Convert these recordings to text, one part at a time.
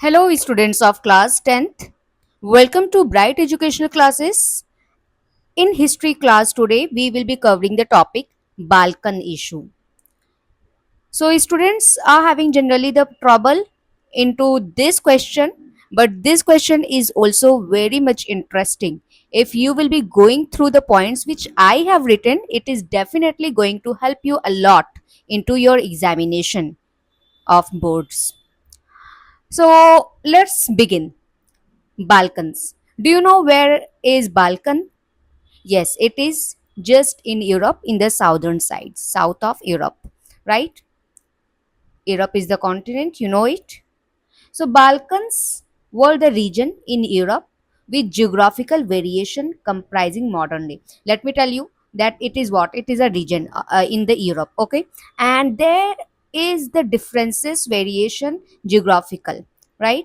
Hello, students of class 10th. Welcome to Bright Educational Classes. In history class today, we will be covering the topic Balkan issue. So, students are having generally the trouble into this question, but this question is also very much interesting. If you will be going through the points which I have written, it is definitely going to help you a lot into your examination of boards. So, let's begin. Balkans. Do you know where is Balkan? Yes, it is just in Europe, in the southern side, south of Europe, right? Europe is the continent, you know it. So, Balkans were the region in Europe with geographical variation comprising modern day. Let me tell you that it is what? It is a region in the Europe, okay? And there is the differences, variation, geographical, right?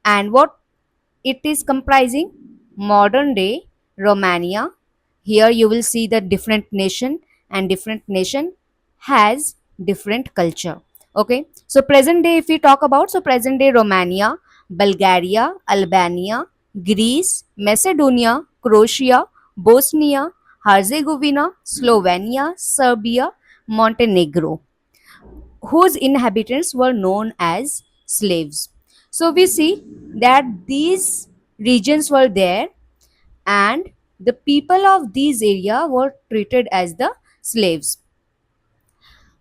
And what it is comprising modern day Romania. Here you will see the different nation and different nation has different culture. Okay, so present day if we talk about, so present day Romania, Bulgaria, Albania, Greece, Macedonia, Croatia, Bosnia, Herzegovina, Slovenia, Serbia, Montenegro, whose inhabitants were known as slaves. So we see that these regions were there and the people of these area were treated as the slaves.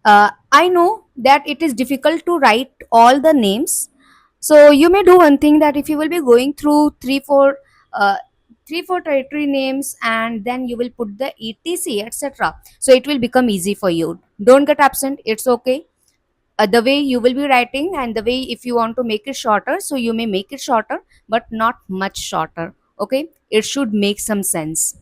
I know that it is difficult to write all the names. So you may do one thing, that if you will be going through uh, 3 4 territory names and then you will put the etc etc, so it will become easy for you. Don't get absent, it's okay. The way you will be writing and the way if you want to make it shorter, so you may make it shorter but not much shorter. Okay, it should make some sense.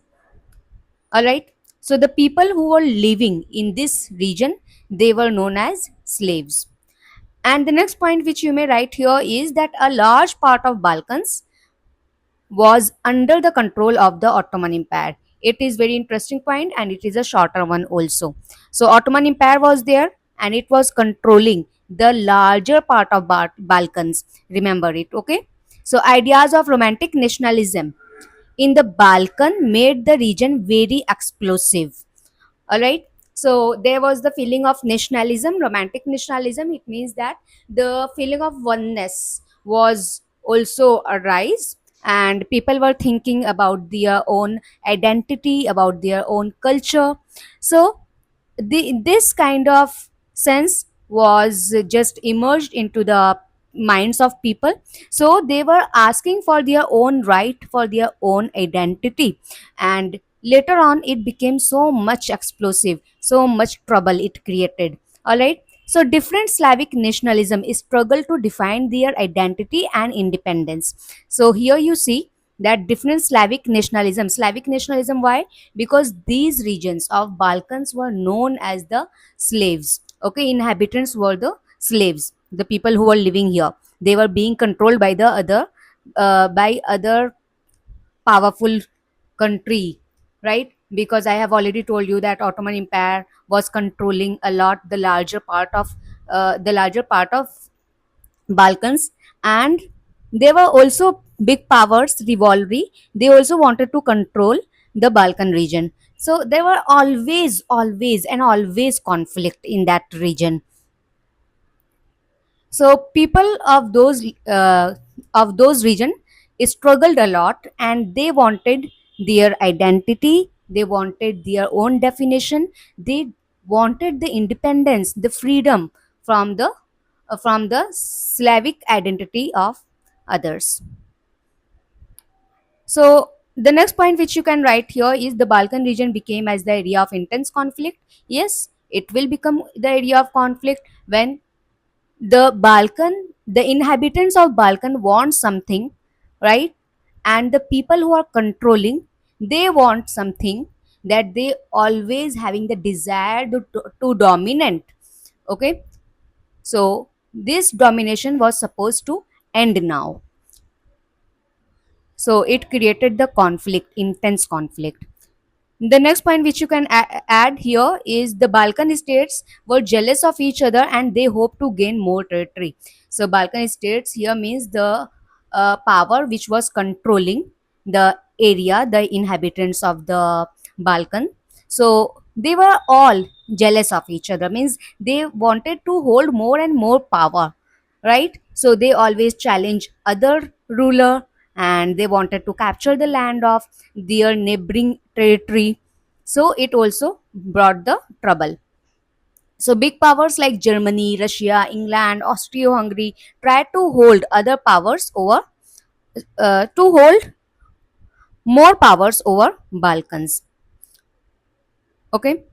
All right, so the people who were living in this region, they were known as slaves. And the next point which you may write here is that a large part of Balkans was under the control of the Ottoman Empire. It is very interesting point and it is a shorter one also. So Ottoman Empire was there and it was controlling the larger part of Balkans. Remember it, okay? So ideas of romantic nationalism in the Balkan made the region very explosive. All right, so there was the feeling of nationalism, romantic nationalism. It means that the feeling of oneness was also arise, and people were thinking about their own identity, about their own culture. So this kind of sense was just emerged into the minds of people. So they were asking for their own right, for their own identity, and later on it became so much explosive, so much trouble it created. All right, so different Slavic nationalism struggle to define their identity and independence. So here you see that different Slavic nationalism, why? Because these regions of Balkans were known as the slaves. Okay, inhabitants were the slaves, the people who were living here. They were being controlled by the other powerful country, right? Because I have already told you that Ottoman Empire was controlling a lot the larger part of Balkans, and they were also big powers rivalry. They also wanted to control the Balkan region. So there were always conflict in that region. So people of those region struggled a lot, and they wanted their identity. They wanted their own definition. They wanted the independence, the freedom from the Slavic identity of others. So the next point which you can write here is the Balkan region became as the area of intense conflict. Yes, it will become the area of conflict when the inhabitants of Balkan want something, right? And the people who are controlling, they want something, that they always having the desire to dominant. Okay, so this domination was supposed to end now. So it created the conflict, intense conflict. The next point which you can add here is the Balkan states were jealous of each other and they hope to gain more territory. So Balkan states here means the power which was controlling the area, the inhabitants of the Balkan. So they were all jealous of each other, means they wanted to hold more and more power, right? So they always challenge other ruler and they wanted to capture the land of their neighboring territory. So it also brought the trouble. So big powers like Germany, Russia, England, Austria-Hungary tried to hold other powers over, to hold more powers over Balkans. Okay.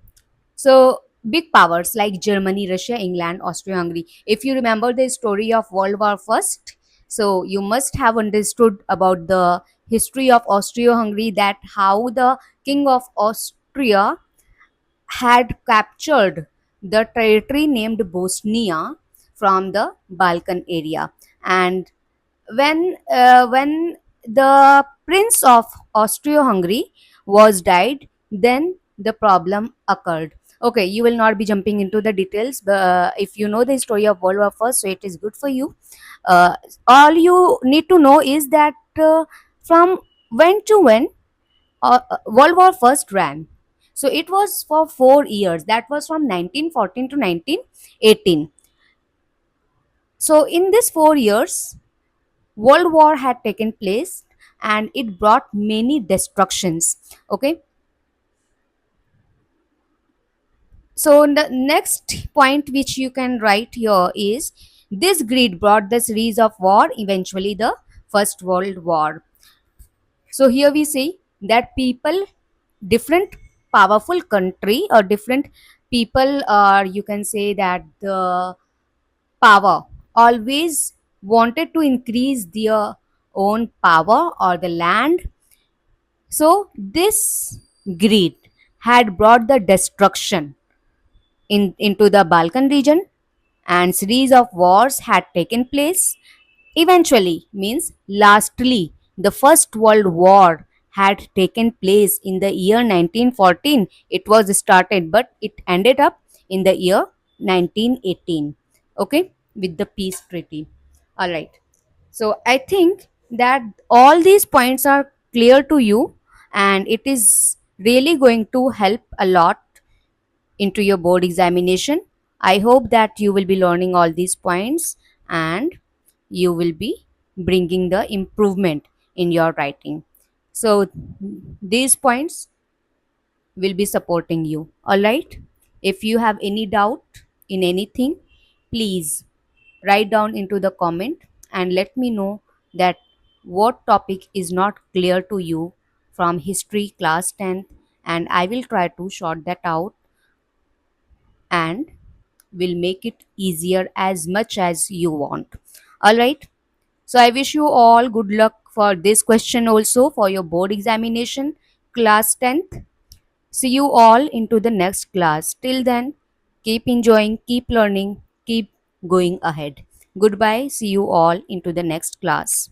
So big powers like Germany, Russia, England, Austria-Hungary. If you remember the story of World War First, so you must have understood about the history of Austria-Hungary, that how the king of Austria had captured the territory named Bosnia from the Balkan area. And when the prince of Austria-Hungary was died, then the problem occurred. Okay, you will not be jumping into the details, but if you know the story of World War First, so it is good for you. Uh, all you need to know is that from when to when World War First ran. So it was for 4 years. That was from 1914 to 1918. So in these 4 years, World War had taken place and it brought many destructions. Okay. So the next point which you can write here is this greed brought the series of war, eventually the First World War. So here we see that people, different powerful country or different people, or you can say that the power always wanted to increase their own power or the land. So this greed had brought the destruction into the Balkan region, and series of wars had taken place. Eventually, means lastly, the First World War had taken place in the year 1914. It was started, but it ended up in the year 1918. Okay, with the peace treaty. All right. So I think that all these points are clear to you, and it is really going to help a lot into your board examination. I hope that you will be learning all these points and you will be bringing the improvement in your writing. So, these points will be supporting you. All right. If you have any doubt in anything, please write down into the comment and let me know that what topic is not clear to you from history class 10th, and I will try to sort that out and will make it easier as much as you want. All right. So I wish you all good luck for this question also for your board examination class 10th. See you all into the next class. Till then, keep enjoying, keep learning, keep going ahead. Goodbye. See you all into the next class.